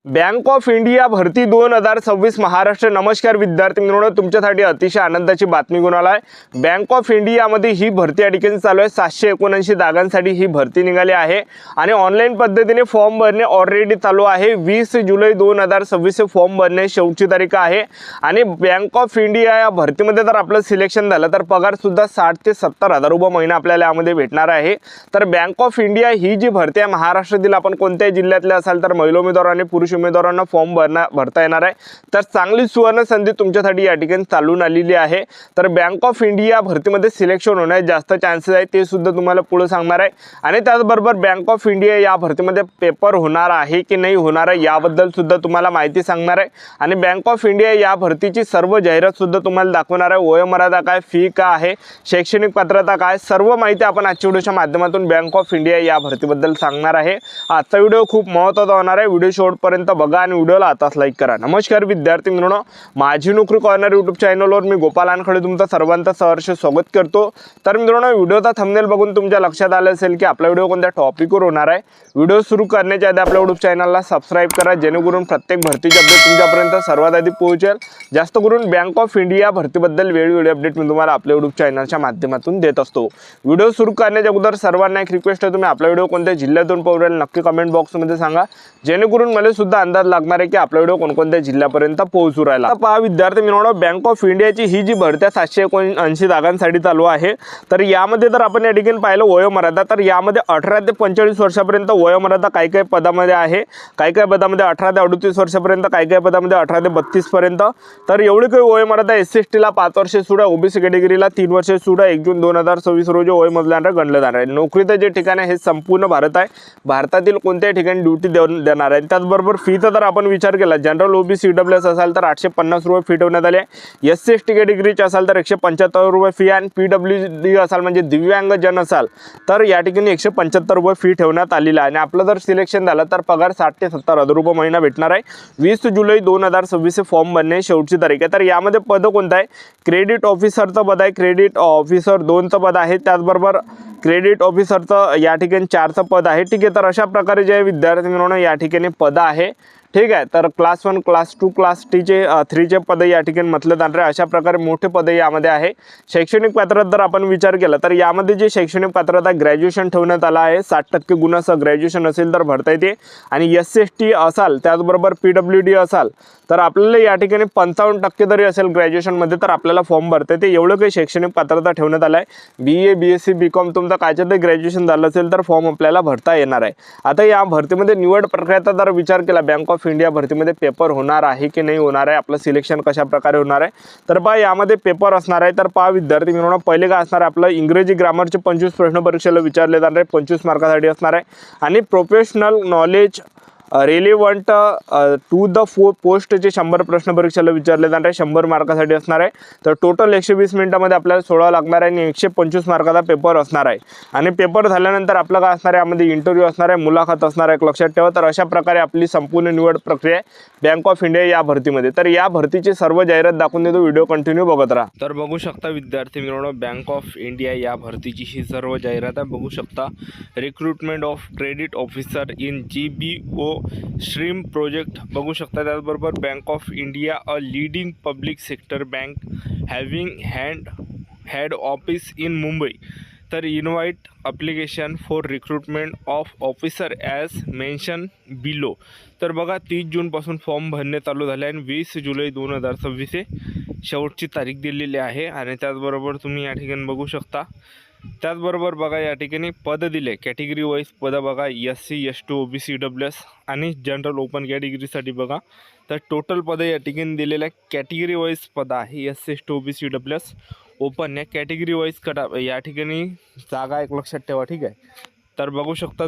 Bank of India भरती 2026 महाराष्ट्र। नमस्कार विद्यार्थी मित्रांनो, तुमच्यासाठी अतिशय आनंदाची बातमी घेऊन आला आहे। बँक ऑफ इंडियामध्ये ही भरती या ठिकाणी चालू आहे। 779 जागांसाठी ही भरती निघाली आहे आणि ऑनलाईन पद्धतीने फॉर्म भरणे ऑलरेडी चालू आहे। 20 जुलै 2026 फॉर्म भरणे शेवटची तारीख आहे आणि बँक ऑफ इंडिया या भरतीमध्ये जर आपलं सिलेक्शन झालं तर पगार सुद्धा 60 ते 70 हजार रुपये महिना आपल्याला यामध्ये भेटणार आहे। तर बँक ऑफ इंडिया ही जी भरती आहे महाराष्ट्रातील आपण कोणत्याही जिल्ह्यातले असाल तर महिला उमेदवारांनी पुरुष उमेदवारांना फॉर्म भरता येणार आहे। तर चांगली सुवर्ण संधी तुमच्यासाठी या ठिकाणी चालून आलेली आहे। तर बँक ऑफ इंडिया भरतीमध्ये सिलेक्शन होण्याचे जास्त चान्सेस आहेत ते सुद्धा तुम्हाला पुढे सांगणार आहे आणि त्याचबरोबर बँक ऑफ इंडिया या भरतीमध्ये पेपर होणार आहे की नाही होणार आहे याबद्दल सुद्धा तुम्हाला माहिती सांगणार आहे आणि बँक ऑफ इंडिया या भरतीची सर्व जाहिरात सुद्धा तुम्हाला दाखवणार आहे। वयोमर्यादा काय, फी काय आहे, शैक्षणिक पात्रता काय, सर्व माहिती आपण आजच्या व्हिडिओच्या माध्यमातून बँक ऑफ इंडिया या भरतीबद्दल सांगणार आहे। आजचा व्हिडिओ खूप महत्त्वाचा होणार आहे। व्हिडिओ शेवटपर्यंत बघा आणि व्हिडिओला आताच लाईक करा। नमस्कार विद्यार्थी मित्रांनो, माझी नोकरी कॉर्नर यूट्यूब चॅनलवर मी गोपाल आनखडे तुमचं सर्वांचं सहर्ष स्वागत करतो। तर मित्रांनो, व्हिडिओचा थंबनेल बघून तुमच्या लक्षात आलं असेल की आपला व्हिडिओ कोणत्या टॉपिकवर होणार आहे। व्हिडिओ सुरू करण्याच्या आधी आपल्या यूट्यूब चॅनलला सबस्क्राईब करा जेणेकरून प्रत्येक भरतीचे अपडेट तुमच्यापर्यंत सर्वात आधी पोहोचेल। जास्त करून बँक ऑफ इंडिया भरतीबद्दल वेळोवेळी अपडेट मी तुम्हाला आपल्या यूट्यूब चॅनलच्या माध्यमातून देत असतो। व्हिडिओ सुरू करण्याच्या अगोदर सर्वांना एक रिक्वेस्ट आहे, तुम्ही आपला व्हिडिओ कोणत्या जिल्ह्यातून पाहू नक्की कमेंट बॉक्समध्ये सांगा जेणेकरून मला सुद्धा अंदाज लागणार आहे की आपला व्हिडिओ कोणकोणत्या जिल्ह्यापर्यंत पोहोचू राहिला। आता पहा विद्यार्थी मित्रांनो, बँक ऑफ इंडियाची ही जी भरती 779 जागांसाठी चालू आहे। तर यामध्ये जर आपण या ठिकाणी पाहिलं वयोमर्यादा, तर यामध्ये 18 ते 45 वर्षापर्यंत वयोमर्यादा काही काही पदामध्ये आहे, काही काही पदामध्ये 18 ते 38 वर्षापर्यंत, काही काही पदामध्ये 18 ते 32 पर्यंत। तर एवढी काही वयोमर्यादा SC/ST ला 5 वर्षे सुद्धा, ओबीसी कॅटेगरीला 3 वर्षे सुद्धा 1 जून 2026 रोजी वय मोजल्यानंतर गणलं जाणार आहे। नोकरीचं जे ठिकाण आहे हे संपूर्ण भारत आहे, भारतातील कोणत्याही ठिकाणी ड्युटी देणार आहे। त्याचबरोबर फीचा जर आपण विचार केला, जनरल ओबीसी EWS असाल तर 850 रुपये फी ठेवण्यात आली आहे। SC/ST कॅटेगरीचे असाल तर 175 रुपये फी आणि PWD असाल म्हणजे दिव्यांग जन असाल तर या ठिकाणी 175 रुपये फी ठेवण्यात आलेली आहे आणि आपलं जर सिलेक्शन झालं तर पगार 60 ते 70 हजार रुपये महिना भेटणार आहे। 20 जुलै 2026 फॉर्म भरणे शेवटची तारीख आहे। तर यामध्ये पद कोणतं आहे? क्रेडिट ऑफिसरचं पद आहे, क्रेडिट ऑफिसर 2चं पद आहे, त्याचबरोबर क्रेडिट ऑफिसरचं या ठिकाणी 4चं पद आहे। ठीक आहे, तर अशा प्रकारे जे विद्यार्थी मित्रांनो या ठिकाणी पद आहे। ठीक आहे, तर क्लास 1, क्लास 2, क्लास 3चे पद या ठिकाणी म्हटलं जाणार आहे। अशा प्रकारे मोठे पद यामध्ये आहे। शैक्षणिक पात्रता जर आपण विचार केला तर यामध्ये जे शैक्षणिक पात्रता ग्रॅज्युएशन ठेवण्यात आला आहे। 60% गुणासह ग्रॅज्युएशन असेल तर भरता येते आणि SC/ST असाल त्याचबरोबर PWD असाल तर आपल्याला या ठिकाणी 55% जरी असेल ग्रॅज्युएशनमध्ये तर आपल्याला फॉर्म भरता येते। एवढं काही शैक्षणिक पात्रता ठेवण्यात आलं आहे। BA BSc BCom तुमचं कायच्यातही ग्रॅज्युएशन झालं असेल तर फॉर्म आपल्याला भरता येणार आहे। आता या भरतीमध्ये निवड प्रक्रियेचा जर विचार केला, बँक ऑफ इंडिया भरतीमध्ये पेपर होणार आहे की नाही होणार आहे, आपलं सिलेक्शन कशा प्रकारे होणार आहे, तर पहा यामध्ये पेपर असणार आहे। तर पहा विद्यार्थी मित्रांनो, पहिले काय असणार आहे, आपलं इंग्रजी ग्रामरचे 25 प्रश्न परीक्षेला विचारले जाणार आहे, 25 मार्कासाठी असणार आहे आणि professional knowledge relevant to the पोस्टचे 100 प्रश्न परीक्षेला विचारले जाणार आहे, 100 मार्कासाठी असणार आहे। तर टोटल 120 मिनिटांमध्ये आपल्याला सोडवावं लागणार आहे आणि 125 मार्काचा पेपर असणार आहे आणि पेपर झाल्यानंतर आपलं काय असणार आहे, यामध्ये इंटरव्ह्यू असणार आहे, मुलाखत असणार आहे, लक्षात ठेवा। तर अशा प्रकारे आपली संपूर्ण निवड प्रक्रिया आहे बँक ऑफ इंडिया या भरतीमध्ये। तर या भरतीची सर्व जाहिरात दाखवून देतो, व्हिडिओ कंटिन्यू बघत राहा। तर बघू शकता विद्यार्थी मित्रांनो, बँक ऑफ इंडिया या भरतीची ही सर्व जाहिरात आहे। बघू शकता, recruitment of credit officer in GBO stream project बघू शकता। त्याचबरोबर bank of India a leading public sector bank having head office in Mumbai. तर invite application for recruitment of officer as mention below. तर बघा 30 जूनपासून फॉर्म भरणे चालू झाले आणि 20 जुलै 2026 शेवटची तारीख दिलेली आहे आणि त्याचबरोबर तुम्ही या ठिकाणी बघू शकता। त्याचबरोबर बघा या ठिकाणी पद दिले कॅटेगरी वाईज पद बघा, SC ST OBC EWS आणि जनरल ओपन कॅटेगरीसाठी बघा। तर टोटल पद या ठिकाणी दिलेलं आहे, कॅटेगरी वाईज पद आहे SC ST OBC EWS open या कॅटेगरी वाईज या ठिकाणी जागा एक लक्षात ठेवा। ठीक आहे, तर बघू शकता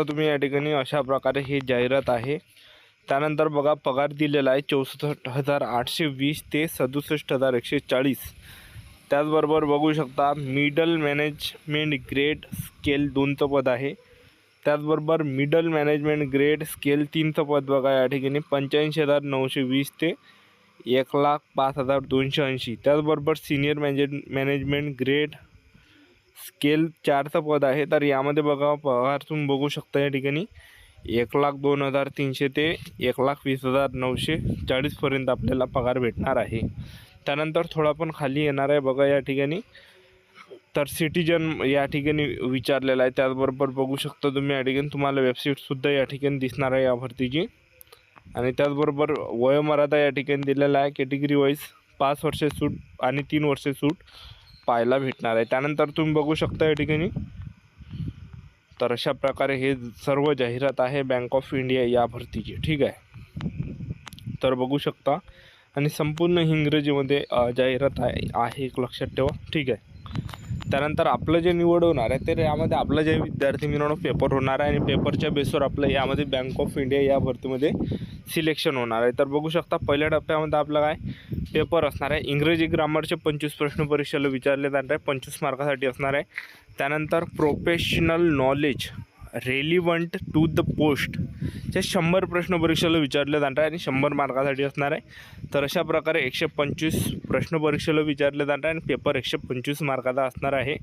तुम्ही या ठिकाणी अशा प्रकारे ही जाहिरात आहे। त्यानंतर बघा पगार दिलेला आहे 64,820 ते 67,140। त्याचबरोबर बघू शकता मिडल मॅनेजमेंट ग्रेड स्केल 2चं पद आहे, त्याचबरोबर मिडल मॅनेजमेंट ग्रेड स्केल 3चं पद बघा या ठिकाणी 85,920 ते 1,05,280। त्याचबरोबर सिनियर मॅनेजमेंट ग्रेड स्केल 4चं पद आहे। तर यामध्ये बघा पगार तुम्ही बघू शकता या ठिकाणी 1,02,300 ते 1,20,940 आपल्याला पगार भेटणार आहे. त्यानंतर थोडा पण खाली येणार आहे बघा या ठिकाणी. तर सिटीजन या ठिकाणी विचारलेला आहे. त्याचबरोबर बघू शकता तुम्ही या ठिकाणी तुम्हाला वेबसाईटसुद्धा या ठिकाणी दिसणार आहे या भरतीची. आणि त्याचबरोबर वयोमर्यादा या ठिकाणी दिलेला आहे. कॅटेगरी वाईज 5 वर्षे सूट आणि 3 वर्षे सूट पाहायला भेटणार आहे. त्यानंतर तुम्ही बघू शकता या ठिकाणी. तर अशा प्रकारे हे सर्व जाहिरात आहे बँक ऑफ इंडिया या भरतीची. ठीक आहे, तर बघू शकता. आणि संपूर्ण इंग्रजीमध्ये जाहिरात आहे एक लक्षात ठेवा. ठीक आहे. त्यानंतर आपलं जे निवड होणार आहे तर यामध्ये आपलं जे विद्यार्थी मिळवणं पेपर होणार आहे आणि पेपरच्या बेसवर आपलं यामध्ये बँक ऑफ इंडिया या भरतीमध्ये सिलेक्शन होणार आहे. तर बघू शकता पहिल्या टप्प्यामध्ये आपलं काय पेपर असणार आहे. इंग्रजी ग्रामरचे 25 प्रश्न परीक्षेला विचारले जाणार आहे, 25 मार्कासाठी असणार आहे. त्यानंतर professional knowledge relevant to the post चे 100 प्रश्न परीक्षेला विचारले जाणार आहे आणि 100 मार्कासाठी असणार आहे. तर अशा प्रकारे 125 प्रश्न परीक्षेला विचारले जाणार आहे आणि पेपर 125 मार्काचा असणार आहे.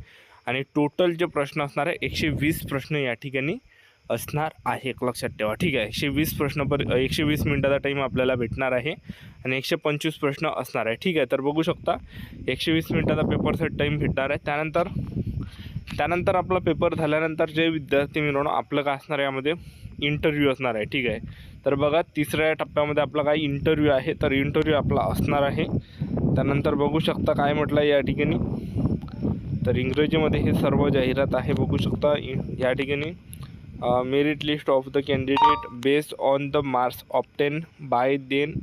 आणि टोटल जे प्रश्न असणार आहे 120 प्रश्न या ठिकाणी असणार आहे, एक लक्षात ठेवा. ठीक आहे, 120 मिनिटाचा टाईम आपल्याला भेटणार आहे आणि 125 प्रश्न असणार आहे. ठीक आहे, तर बघू शकता 120 मिनिटाचा पेपरसाठी टाईम भेटणार आहे. त्यानंतर आपला पेपर झाल्यानंतर जे विद्यार्थी मिळवणं आपलं काय असणार आहे यामध्ये इंटरव्ह्यू असणार आहे. ठीक आहे, तर बघा तिसऱ्या टप्प्यामध्ये आपला काय इंटरव्ह्यू आहे. तर इंटरव्ह्यू आपला असणार आहे. त्यानंतर बघू शकता काय म्हटलं या ठिकाणी. तर इंग्रजीमध्ये हे सर्व जाहिरात आहे बघू शकता या ठिकाणी. Merit list of the candidate based on the marks obtain by then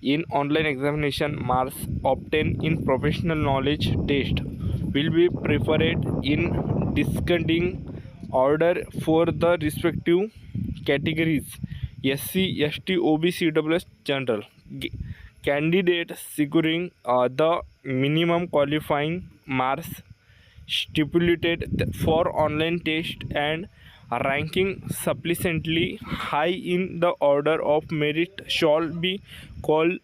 in online examination. Marks obtained in professional knowledge test will be preferred in descending order for the respective categories SC, ST, OBC, EWS, general. Candidate securing the minimum qualifying marks stipulated for online test and ranking sufficiently high in the order of merit shall be called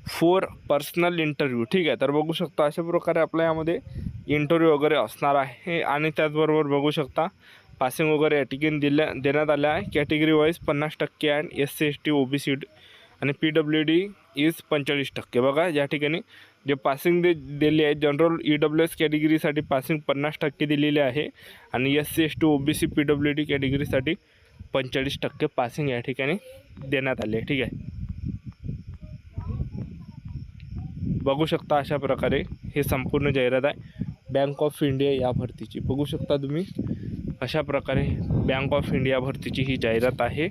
for personal interview. ठीक आहे, तर बघू शकता अशा प्रकारे आपल्या यामध्ये interview वगैरे असणार आहे. आणि त्याचबरोबर बघू शकता पासिंग वगैरे या ठिकाणी देण्यात आले आहे. Category wise 50% and SC, ST, OBC आणि PWD इज 45%. बघा या ठिकाणी जे पासिंग दिले आहे जनरल EWS कॅटेगरीसाठी पासिंग 50% दिलेले आहे आणि SC, ST, OBC, PWD कॅटेगरीसाठी 45% passing या ठिकाणी देण्यात आले. ठीक आहे, बघू शकता अशा प्रकारे हे संपूर्ण जाहिरात आहे बँक ऑफ इंडिया या भरतीची. बघू शकता तुम्ही अशा प्रकारे बँक ऑफ इंडिया भरतीची ही जाहिरात आहे.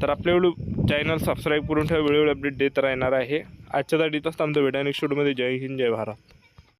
तर आपल्या चॅनल सबस्क्राईब करून ठेवा, वेळोवेळी अपडेट देत राहणार आहे. आजच्यासाठी इथंच थांबतो. भेटा नेक्स्ट व्हिडिओमध्ये. जय हिंद, जय भारत.